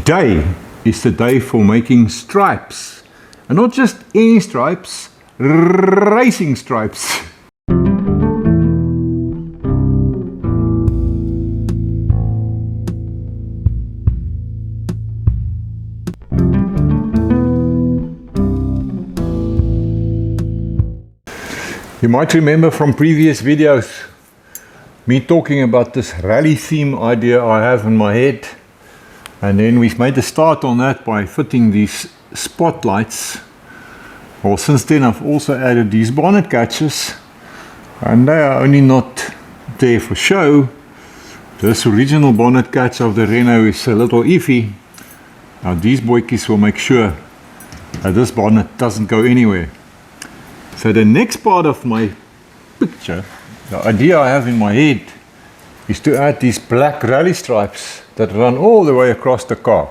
Today is the day for making stripes, and not just any stripes, racing stripes. You might remember from previous videos me talking about this rally theme idea I have in my head, and then we've made a start on that by fitting these spotlights. Well, since then I've also added these bonnet catches, and they are only not there for show. This original bonnet catch of the Renault is a little iffy. Now these boykies will make sure that this bonnet doesn't go anywhere. So the next part of my picture, the idea I have in my head, is to add these black rally stripes that run all the way across the car.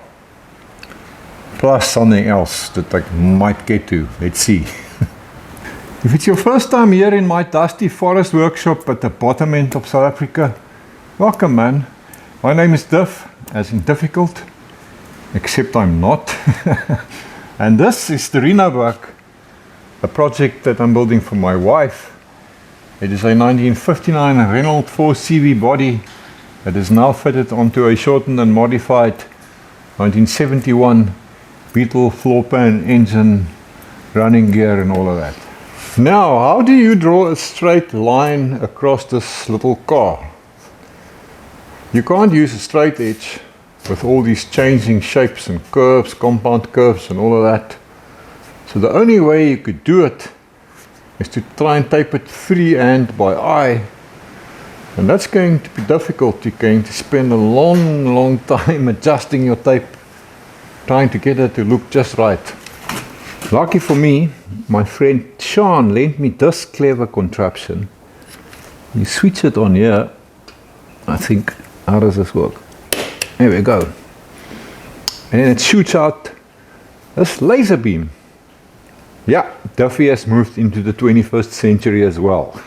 Plus something else that I might get to. Let's see. If it's your first time here in my dusty forest workshop at the bottom end of South Africa, welcome man. My name is Diff, as in difficult, except I'm not. And this is the Renobug, a project that I'm building for my wife. It is a 1959 Renault 4 CV body that is now fitted onto a shortened and modified 1971 Beetle floor pan engine, running gear and all of that. Now, how do you draw a straight line across this little car? You can't use a straight edge with all these changing shapes and curves, compound curves and all of that. So the only way you could do it is to try and tape it freehand by eye, and that's going to be difficult. You're going to spend a long time adjusting your tape, trying to get it to look just right. Lucky for me, my friend Sean lent me this clever contraption. You switch it on here, I think. How does this work? There we go. And then it shoots out this laser beam. Yeah, Duffy has moved into the 21st century as well.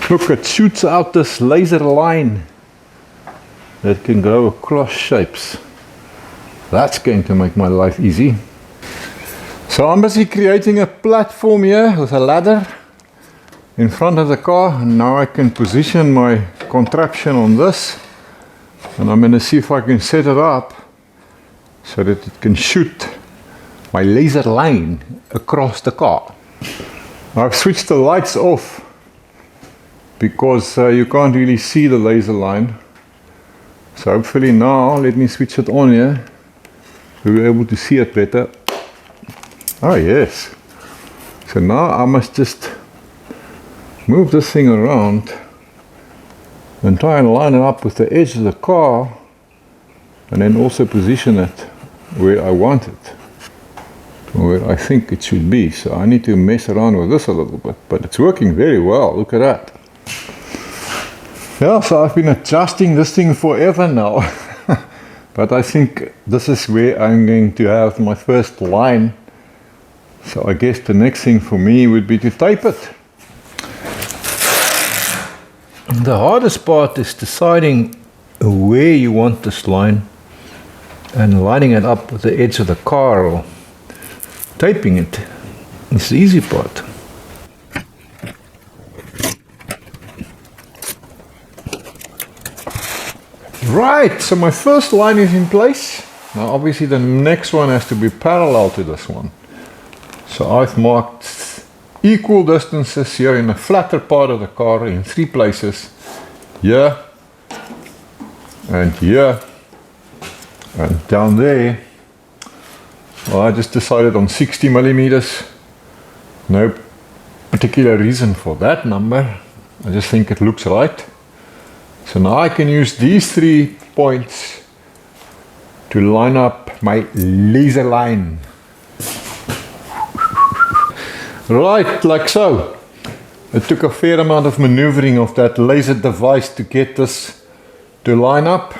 Look, it shoots out this laser line that can go across shapes. That's going to make my life easy. So I'm busy creating a platform here with a ladder in front of the car, and now I can position my contraption on this, and I'm going to see if I can set it up so that it can shoot my laser line across the car. I've switched the lights off because you can't really see the laser line. So hopefully now, let me switch it on here, we'll be able to see it better. Oh yes. So now I must just move this thing around and try and line it up with the edge of the car, and then also position it where I want it, where I think it should be. So I need to mess around with this a little bit, but it's working very well. Look at that. Yeah, so I've been adjusting this thing forever now. But I think this is where I'm going to have my first line. So I guess the next thing for me would be to tape it. The hardest part is deciding where you want this line and lining it up with the edge of the car, or taping it. It's the easy part. Right, so my first line is in place. Now obviously the next one has to be parallel to this one. So I've marked equal distances here in the flatter part of the car in 3 places. Here, and here, and down there. Well, I just decided on 60 millimeters. No particular reason for that number. I just think it looks right. So now I can use these 3 points to line up my laser line. Right, like so. It took a fair amount of maneuvering of that laser device to get this to line up,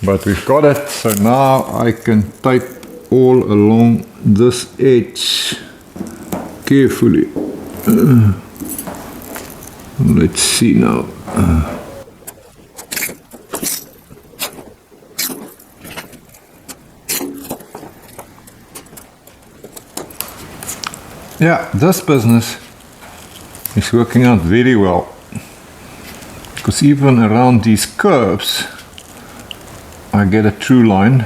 but we've got it. So now I can tape all along this edge carefully. Let's see now. Yeah, this business is working out very well, because even around these curves I get a true line,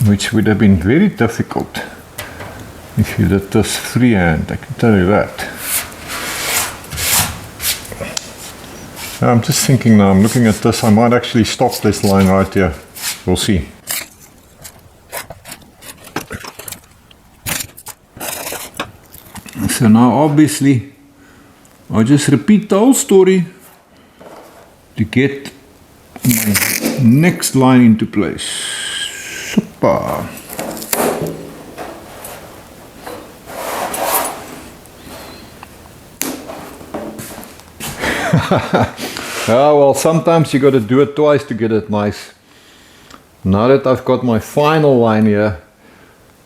which would have been very difficult if you did this freehand, I can tell you that. I'm just thinking now, I'm looking at this, I might actually stop this line right here. We'll see. So now obviously I just repeat the whole story to get my next line into place. Super. Oh, well, sometimes you got to do it twice to get it nice. Now that I've got my final line here,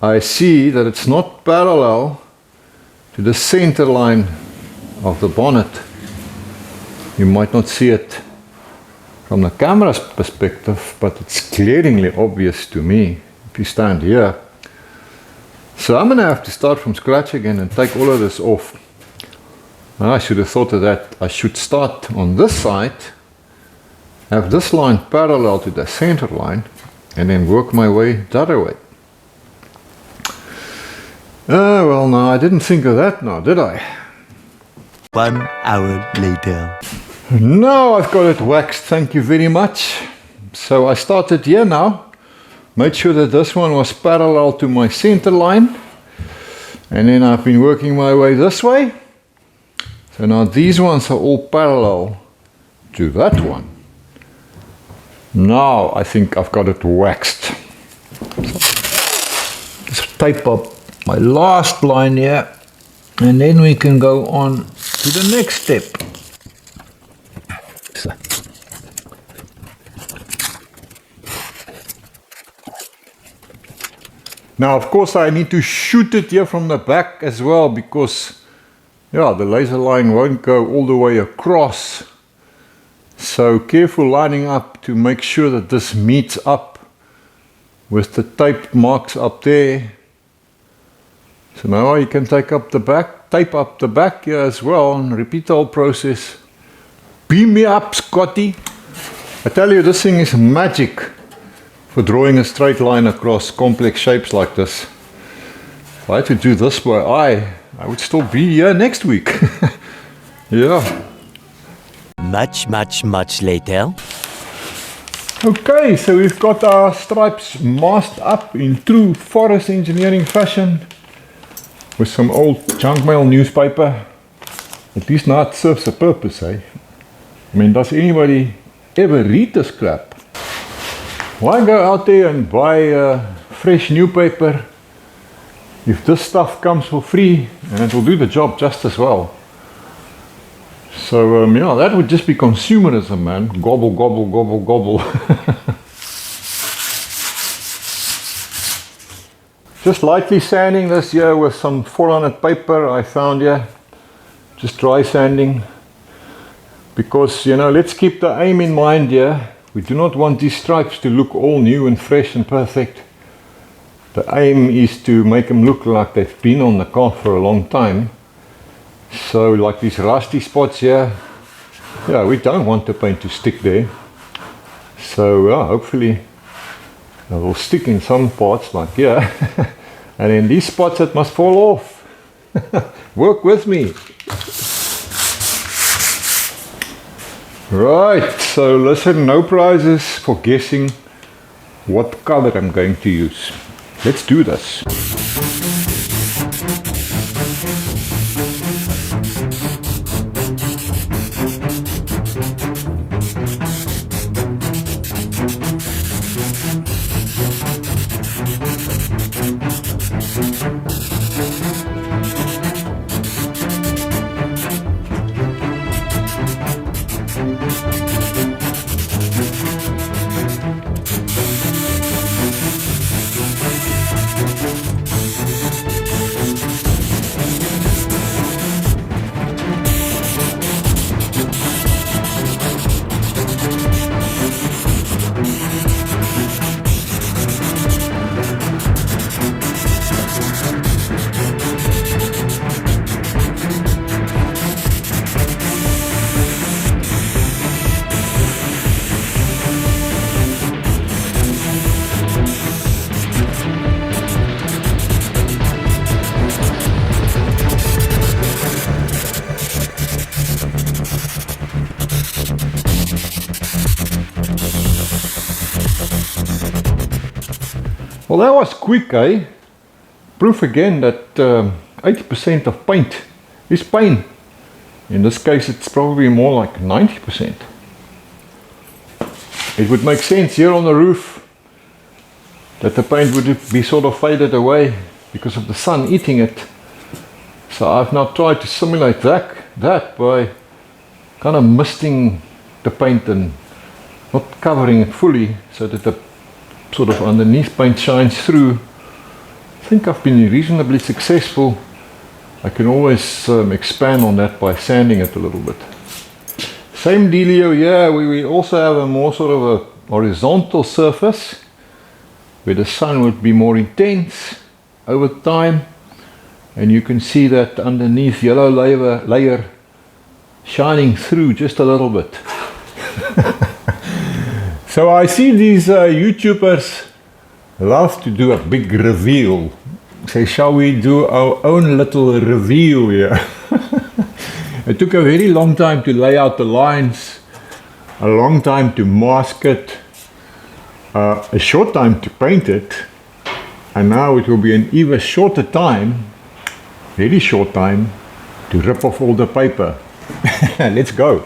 I see that it's not parallel to the center line of the bonnet. You might not see it from the camera's perspective, but it's glaringly obvious to me if you stand here. So I'm going to have to start from scratch again and take all of this off. I should have thought of that. I should start on this side, have this line parallel to the center line, and then work my way the other way. Well, no, I didn't think of that now, did I? 1 hour later. Now I've got it waxed, thank you very much. So I started here now, made sure that this one was parallel to my center line, and then I've been working my way this way. So now these ones are all parallel to that one. Now I think I've got it waxed. Just tape up my last line here, and then we can go on to the next step. Now of course I need to shoot it here from the back as well, because yeah, the laser line won't go all the way across. So careful lining up to make sure that this meets up with the tape marks up there. So now you can take up the back, tape up the back here as well, and repeat the whole process. Beam me up, Scotty. I tell you, this thing is magic for drawing a straight line across complex shapes like this. If I had to do this by eye, I would still be here next week. Yeah. Much later. Okay, so we've got our stripes masked up in true forest engineering fashion with some old junk mail newspaper. At least now it serves a purpose, eh? I mean, does anybody ever read this crap? Why go out there and buy fresh newspaper if this stuff comes for free and it will do the job just as well? So yeah, that would just be consumerism, man. Gobble, gobble, gobble, gobble. Just lightly sanding this here with some 400 paper I found here. Just dry sanding. Because, you know, let's keep the aim in mind here. We do not want these stripes to look all new and fresh and perfect. The aim is to make them look like they've been on the car for a long time. So like these rusty spots here, yeah, we don't want the paint to stick there. So yeah, hopefully it will stick in some parts like here. And in these spots it must fall off. Work with me. Right, so listen, no prizes for guessing what color I'm going to use. Let's do this. Well, that was quick, eh? Proof again that 80% of paint is paint. In this case, it's probably more like 90%. It would make sense here on the roof that the paint would be sort of faded away because of the sun eating it. So I've now tried to simulate that by kind of misting the paint and not covering it fully so that the sort of underneath paint shines through. I think I've been reasonably successful. I can always expand on that by sanding it a little bit. Same dealio here, we also have a more sort of a horizontal surface where the sun would be more intense over time, and you can see that underneath yellow layer shining through just a little bit. So I see these YouTubers love to do a big reveal. Say, shall we do our own little reveal here? It took a very long time to lay out the lines, a long time to mask it, a short time to paint it, and now it will be an even shorter time, very short time, to rip off all the paper. Let's go.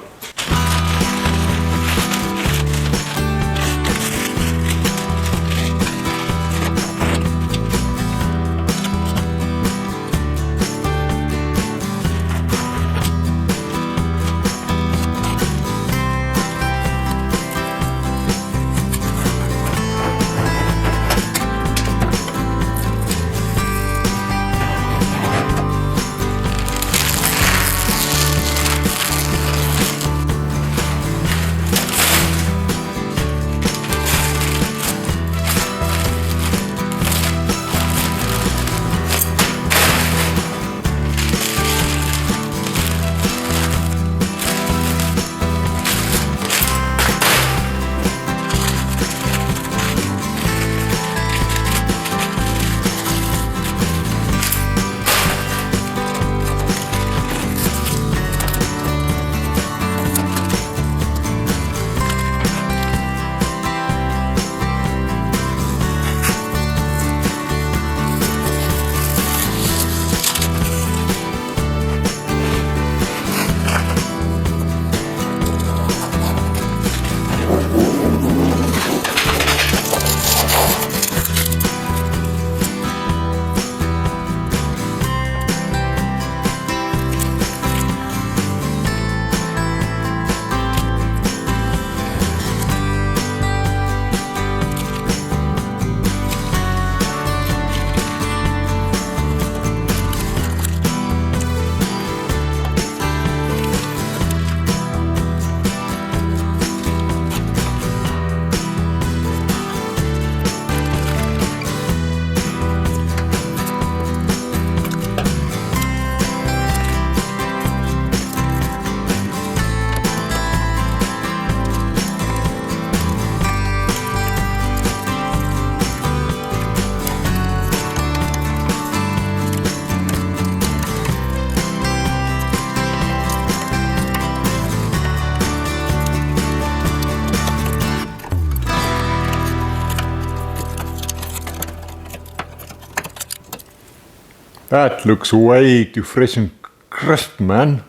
That looks way too fresh and crisp, man.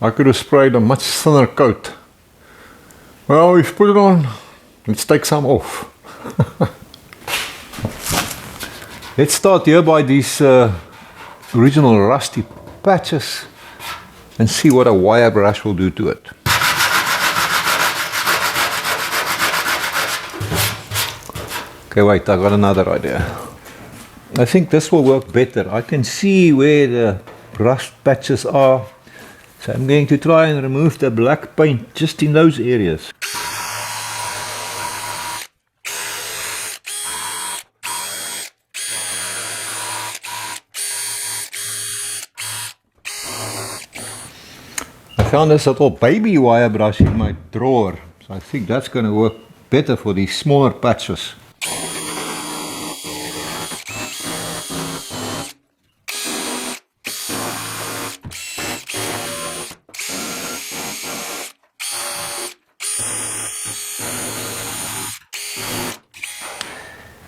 I could have sprayed a much thinner coat. Well, we've put it on. Let's take some off. Let's start here by these original rusty patches and see what a wire brush will do to it. Okay, wait, I got another idea. I think this will work better. I can see where the rust patches are. So I'm going to try and remove the black paint just in those areas. I found this little baby wire brush in my drawer. So I think that's going to work better for these smaller patches.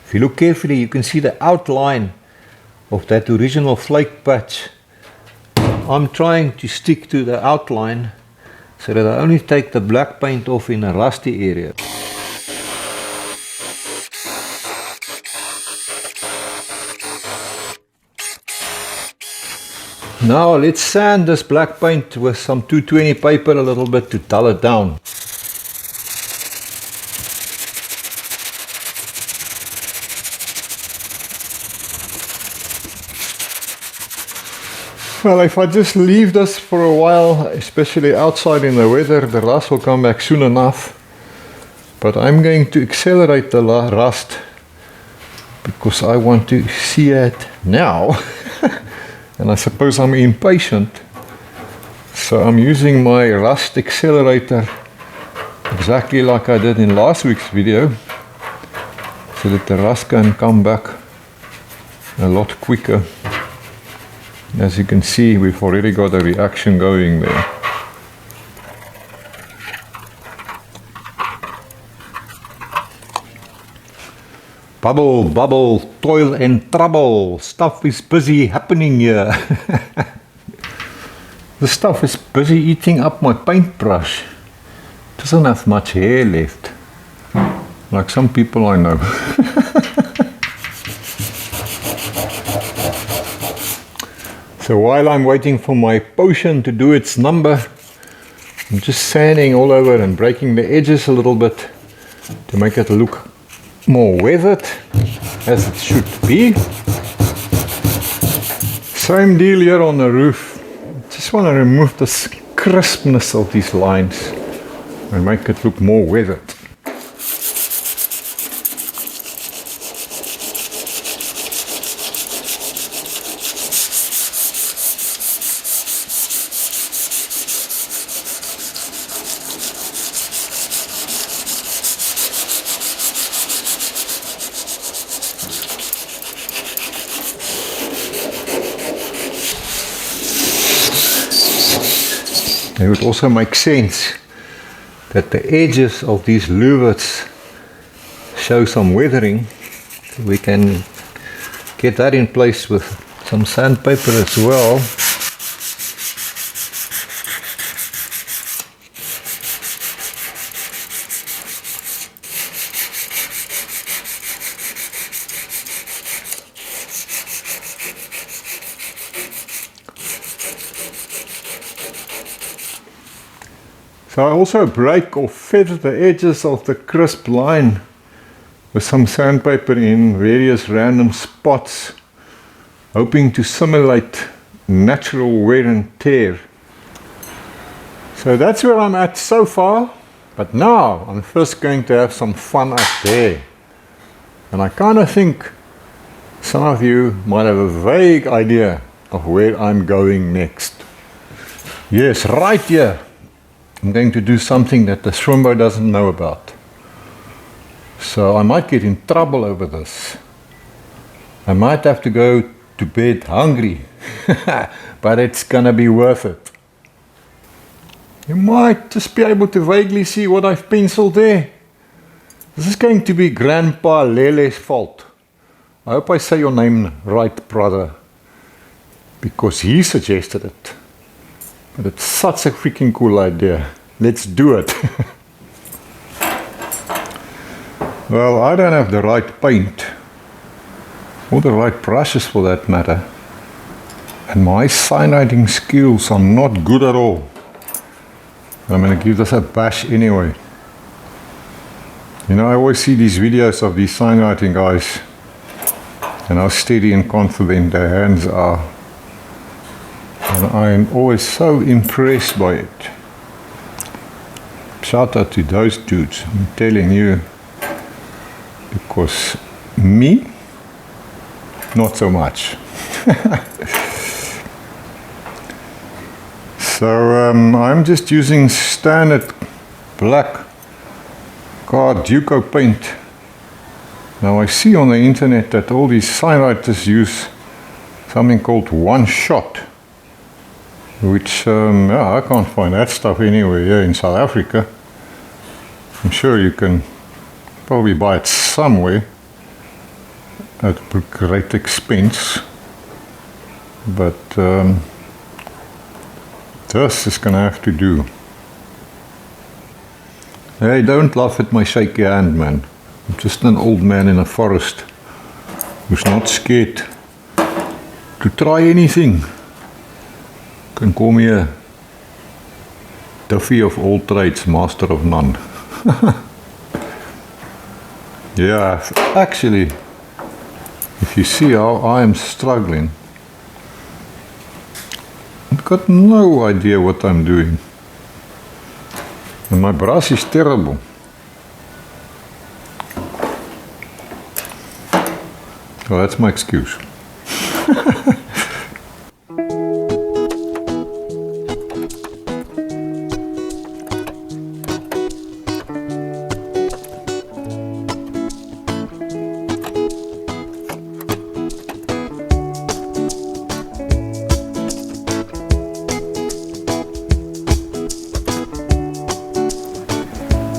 If you look carefully, you can see the outline of that original flake patch. I'm trying to stick to the outline so that I only take the black paint off in a rusty area. Now let's sand this black paint with some 220 paper a little bit to dull it down. Well, if I just leave this for a while, especially outside in the weather, the rust will come back soon enough. But I'm going to accelerate the rust because I want to see it now. And I suppose I'm impatient. So I'm using my rust accelerator exactly like I did in last week's video, so that the rust can come back a lot quicker. As you can see, we've already got a reaction going there. Bubble, bubble, toil and trouble. Stuff is busy happening here. The stuff is busy eating up my paintbrush. Doesn't have much hair left, like some people I know. So while I'm waiting for my potion to do its number, I'm just sanding all over and breaking the edges a little bit to make it look more weathered, as it should be. Same deal here on the roof. Just want to remove the crispness of these lines and make it look more weathered. It would also make sense that the edges of these louvets show some weathering. We can get that in place with some sandpaper as well. So I also break or feather the edges of the crisp line with some sandpaper in various random spots, hoping to simulate natural wear and tear. So that's where I'm at so far, but now I'm first going to have some fun up there. And I kind of think some of you might have a vague idea of where I'm going next. Yes, right here. I'm going to do something that the SWMBO doesn't know about. So I might get in trouble over this. I might have to go to bed hungry, but it's gonna be worth it. You might just be able to vaguely see what I've penciled there. This is going to be Grandpa Lele's fault. I hope I say your name right, brother, because he suggested it. But it's such a freaking cool idea. Let's do it. Well, I don't have the right paint, or the right brushes for that matter. And my signwriting skills are not good at all. I'm going to give this a bash anyway. You know, I always see these videos of these signwriting guys and how steady and confident their hands are. And I'm always so impressed by it. Shout out to those dudes, I'm telling you. Because me, not so much. So I'm just using standard black card Duco paint. Now I see on the internet that all these signwriters use something called one shot, which I can't find that stuff anywhere here in South Africa. I'm sure you can probably buy it somewhere, at great expense, but this is gonna have to do. Hey, don't laugh at my shaky hand, man. I'm just an old man in a forest who's not scared to try anything. You can call me a Duffy of all trades, master of none. Yeah, actually, if you see how I am struggling, I've got no idea what I'm doing. And my brush is terrible. Well, that's my excuse.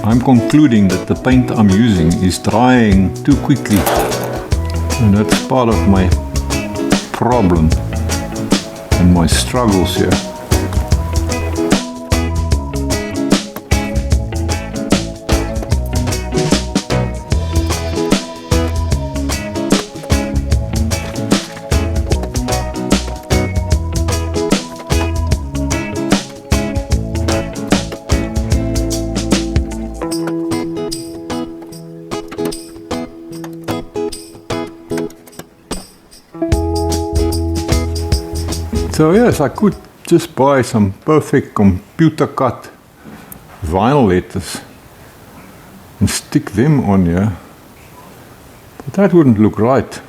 I'm concluding that the paint I'm using is drying too quickly, and that's part of my problem and my struggles here. So yes, I could just buy some perfect computer cut vinyl letters and stick them on here, but that wouldn't look right.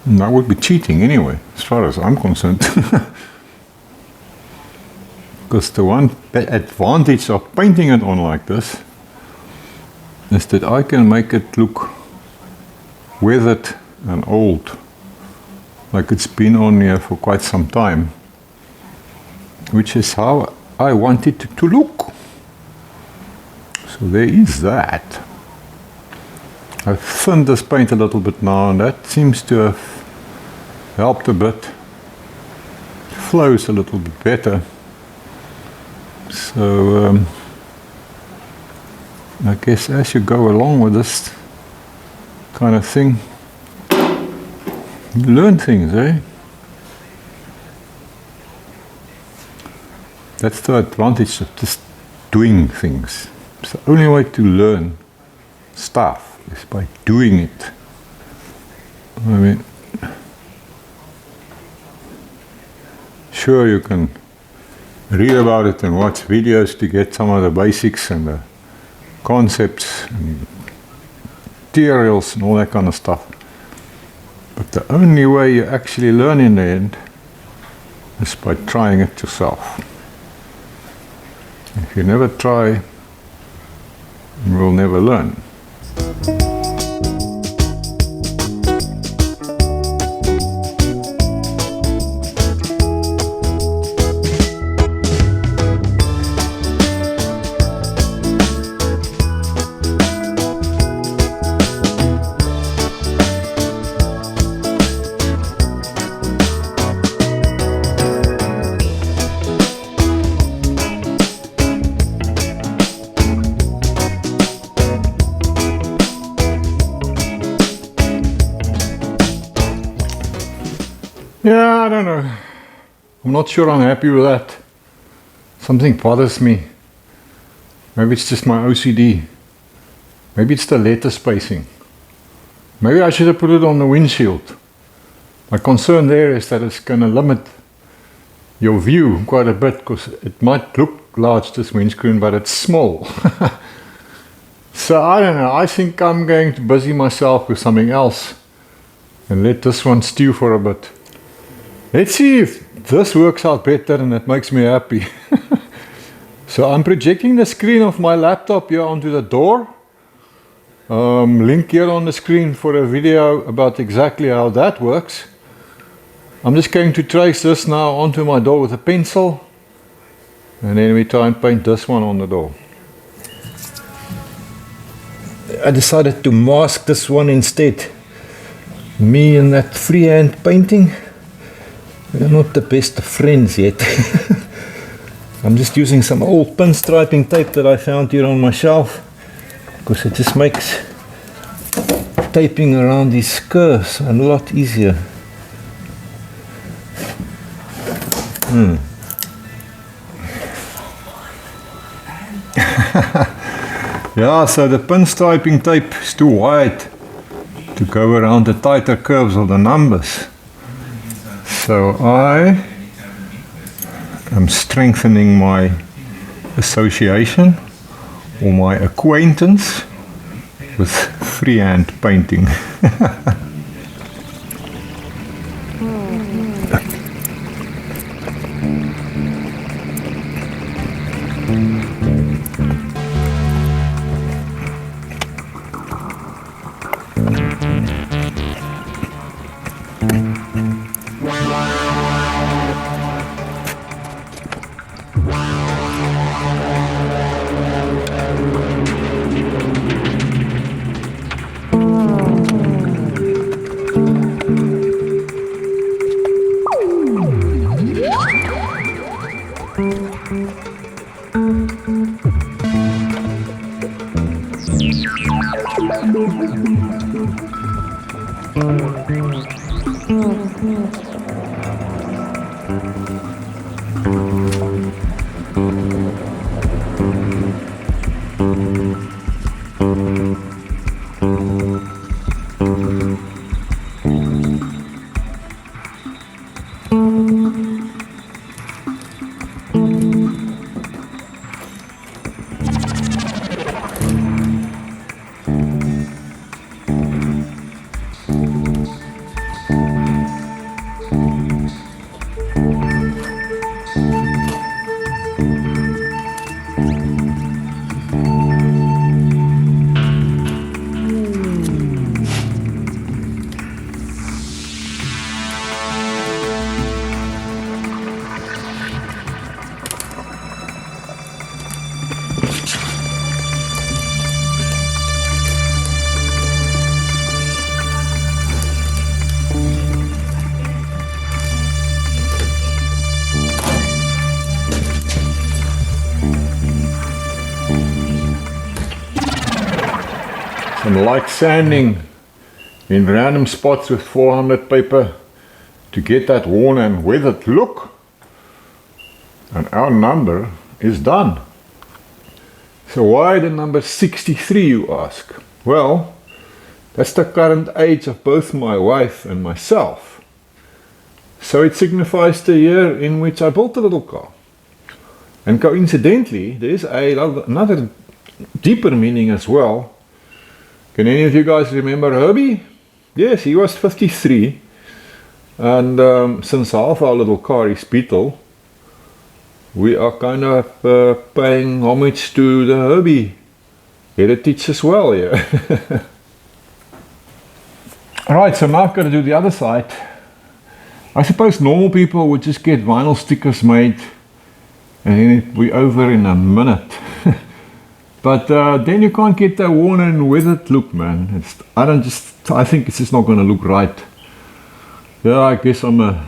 And that would be cheating anyway, as far as I'm concerned. Because the one advantage of painting it on like this is that I can make it look weathered and old, like it's been on here for quite some time, which is how I want it to look. So there is that. I've thinned this paint a little bit now, and that seems to have helped a bit. It flows a little bit better. So I guess as you go along with this kind of thing, you learn things, eh? That's the advantage of just doing things. It's the only way to learn stuff is by doing it. I mean, sure, you can read about it and watch videos to get some of the basics and the concepts and materials and all that kind of stuff. But the only way you actually learn in the end is by trying it yourself. If you never try, you will never learn. Yeah, I don't know. I'm not sure I'm happy with that. Something bothers me. Maybe it's just my OCD. Maybe it's the letter spacing. Maybe I should have put it on the windshield. My concern there is that it's going to limit your view quite a bit, because it might look large, this windscreen, but it's small. So I don't know. I think I'm going to busy myself with something else and let this one stew for a bit. Let's see if this works out better and it makes me happy. So I'm projecting the screen of my laptop here onto the door. Link here on the screen for a video about exactly how that works. I'm just going to trace this now onto my door with a pencil, and then we try and paint this one on the door. I decided to mask this one instead, Me and that freehand painting, we're not the best of friends yet. I'm just using some old pinstriping tape that I found here on my shelf, because it just makes taping around these curves a lot easier. Yeah, so the pinstriping tape is too wide to go around the tighter curves of the numbers. So I am strengthening my association or my acquaintance with freehand painting. Some light sanding in random spots with 400 paper to get that worn and weathered look, and our number is done. So why the number 63, you ask? Well, that's the current age of both my wife and myself. So it signifies the year in which I built the little car. And coincidentally, there's another deeper meaning as well. Can any of you guys remember Herbie? Yes, he was 53. And since half our little car is Beetle, we are kind of paying homage to the Herbie heritage as well here. Alright, so now I've got to do the other side. I suppose normal people would just get vinyl stickers made and then it'd be over in a minute. But then you can't get that worn and weathered look, man. I think it's just not going to look right. Yeah, I guess I'm a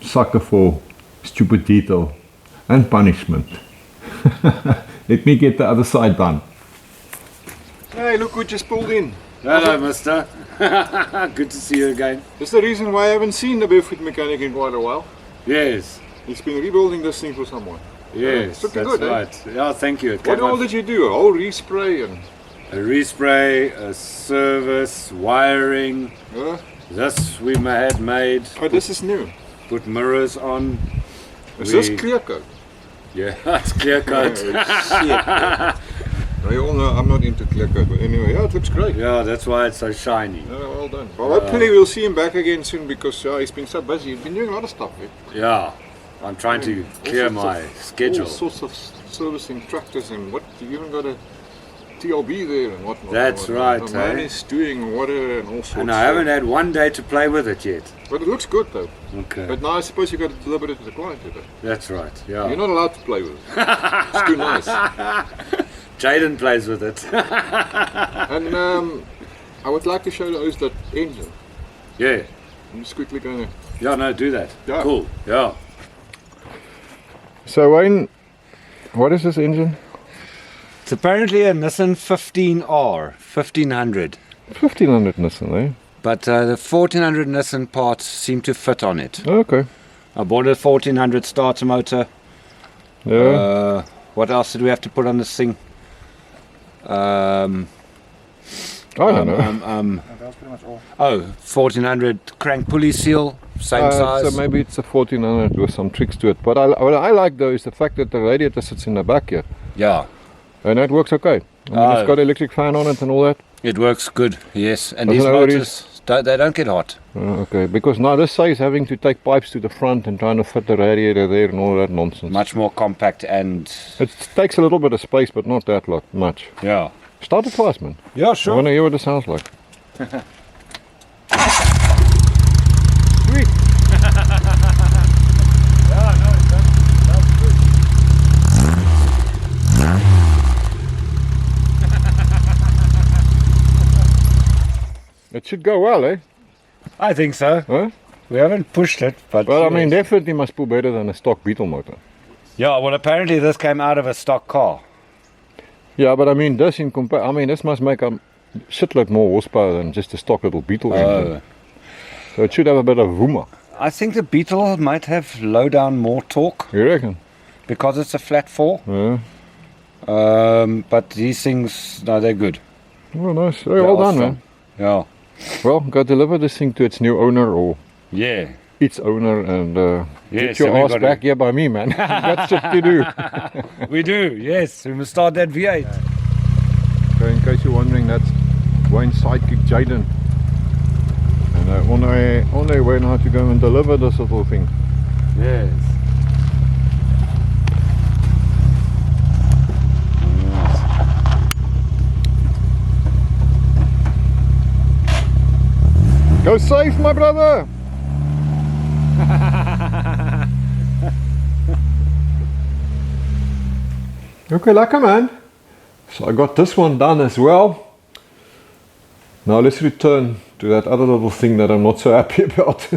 sucker for stupid detail and punishment. Let me get the other side done. Hey, look who just pulled in. Hello, mister. Good to see you again. That's the reason why I haven't seen the barefoot mechanic in quite a while. Yes. He's been rebuilding this thing for someone. Yes, that's good, right. Eh? Yeah, thank you. What all did you do? A whole respray and... A respray, a service, wiring. This we had made. Oh, this is new. Put mirrors on. Is this clear coat? Yeah, it's clear coat. You all know I'm not into clear coat, but anyway, yeah, it looks great. Yeah, that's why it's so shiny. Yeah, well done. Well, hopefully we'll see him back again soon because he's been so busy. He's been doing a lot of stuff. Yeah, I'm trying to clear my schedule. All sorts of servicing tractors and what, you even got a TLB there and whatnot. That's right. The man is doing water and all sorts. And I haven't had one day to play with it yet. But it looks good though. Okay. But now I suppose you got to deliver it to the client today. That's right, yeah. You're not allowed to play with it. It's too nice. Jaden plays with it. And I would like to show those that engine. Yeah. I'm just quickly going to... Yeah, no, do that. Yeah. Cool. Yeah. So Wayne, what is this engine? It's apparently a Nissan 15R, 1500. 1500 Nissan, eh? But the 1400 Nissan parts seem to fit on it. Okay. I bought a 1400 starter motor. Yeah. What else did we have to put on this thing? I don't know. Oh, 1400 crank pulley seal, same size. So maybe it's a 1400 with some tricks to it. But what I like though is the fact that the radiator sits in the back here. Yeah, And that works okay. I mean, it's got an electric fan on it and all that. it works good, yes. And Doesn't these know what it motors, they don't get hot. Okay, because now this says having to take pipes to the front and trying to fit the radiator there and all that nonsense. Much more compact and... It takes a little bit of space, but not that much. Yeah. Start it fast, man. Yeah, I sure. want to hear what it sounds like. Sweet. Yeah, no, it sounds good. It should go well, eh? I think so. Huh? We haven't pushed it, but... Well, I mean, yes. definitely must pull better than a stock Beetle motor. Yeah, well, apparently this came out of a stock car. Yeah, but I mean, this must make a shitload more horsepower than just a stock little Beetle engine. So it should have a bit of wooma. I think the Beetle might have low down more torque You reckon? because it's a flat 4. Yeah. But these things, no, they're good. Well, nice. Very They well are done, strong. man. Yeah. Well, go deliver this thing to its new owner or Yeah. its owner and Yes, get your so we ass gotta- back here by me, man. That's shit to do. We do, yes. We must start that V8. So in case you're wondering, that's Wayne's sidekick Jaden. And on their way now to go and deliver this little thing. Yes. Go safe, my brother! Okay, lekker man. So I got this one done as well. Now let's return to that other little thing that I'm not so happy about.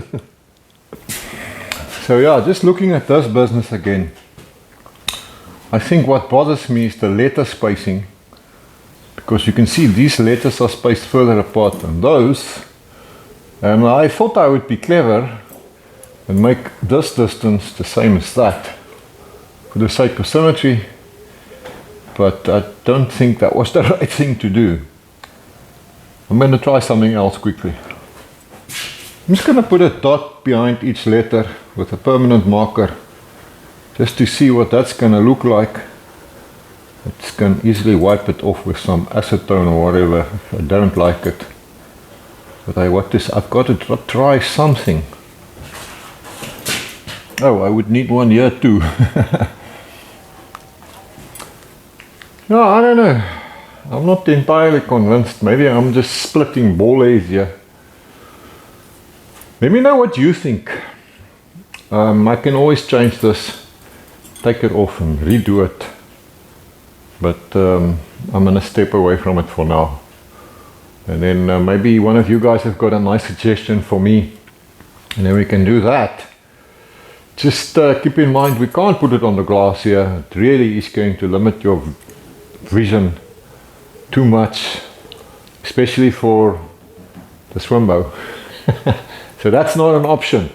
So yeah, just looking at this business again. I think what bothers me is the letter spacing. Because you can see these letters are spaced further apart than those. And I thought I would be clever and make this distance the same as that for the sake of symmetry, but I don't think that was the right thing to do. I'm going to try something else quickly. I'm just going to put a dot behind each letter with a permanent marker just to see what that's going to look like. I can easily wipe it off with some acetone or whatever if I don't like it. But I've got to try something. Oh, I would need one here too. No, I don't know. I'm not entirely convinced. Maybe I'm just splitting ball hairs here. Let me know what you think. I can always change this, take it off and redo it. But I'm gonna step away from it for now. And then maybe one of you guys have got a nice suggestion for me, and then we can do that. Just keep in mind we can't put it on the glass here. It really is going to limit your vision too much, especially for the SWMBO. So that's not an option.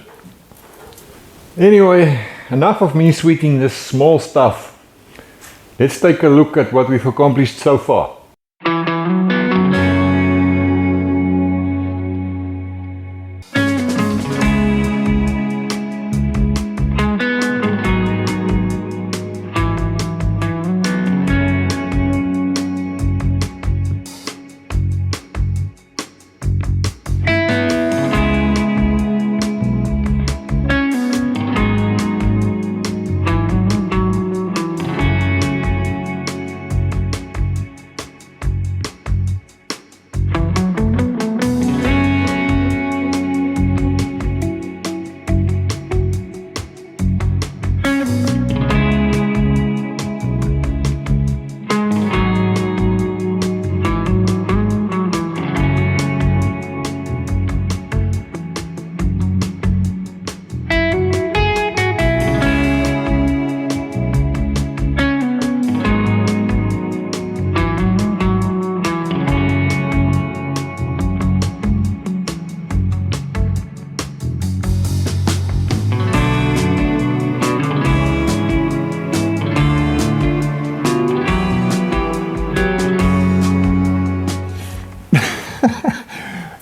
Anyway, enough of me sweeting this small stuff. Let's take a look at what we've accomplished so far.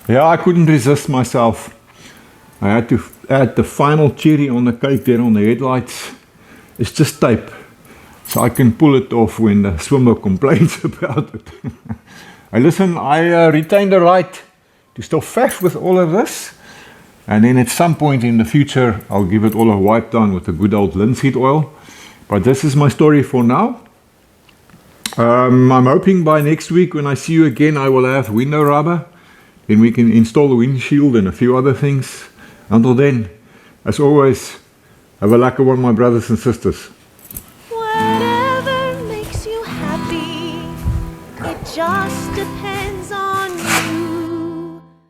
Yeah, I couldn't resist myself. I had to add the final cherry on the cake there on the headlights. It's just tape, so I can pull it off when the swimmer complains about it. Hey, listen, I retain the right to still faff with all of this, and then at some point in the future I'll give it all a wipe down with a good old linseed oil. But this is my story for now. I'm hoping by next week when I see you again I will have window rubber, then we can install the windshield and a few other things. Until then, as always, have a lekker one, my brothers and sisters. Whatever makes you happy, it just depends.